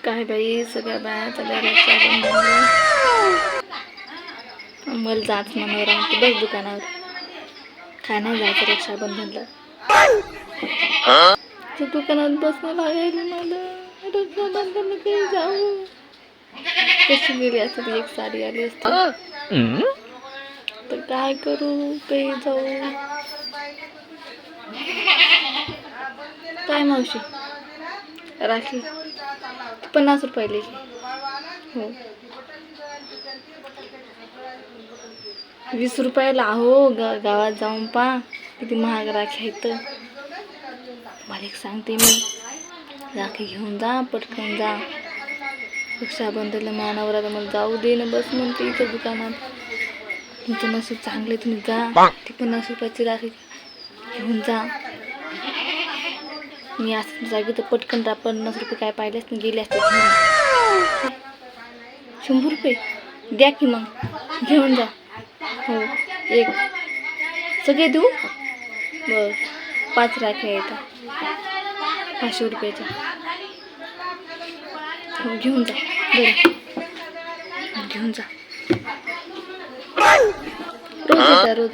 काय बाई सगळ्या बाया चालल्या रक्षाबंधनला. मला जाच मनावर आणते बस दुकानावर. काय नाही जायचं रक्षाबंधनला. तू दुकानात बसणं लागेल मला. रक्षाबंधनला काही जाऊ. कशी गेली असते एक साडी आली असते तर काय करू काही जाऊ. काय मावशी राखी 50 रुपयाली. हो 20 रुपयाला. हो गावात जाऊन पा किती महाग राखी आहेत. मला एक सांगते मी राखी घेऊन जा पटकन जा. रक्षाबंधनला मानावर आता मला जाऊ दे ना बस म्हणते इथं दुकानात. तुमचं नशीब चांगले तुम्ही जा. ती 50 रुपयाची राखी घेऊन जा. मी असं जागी तर पटकन 50 रुपये काय पाहिलेच नाही गेले असते. 100 रुपये द्या की मग घेऊन जा. हो एक सगळे देऊ. बरं 5 राख्या येतात 500 रुपयाच्या. हो घेऊन जा बरं घेऊन जा. रोज येता रोज.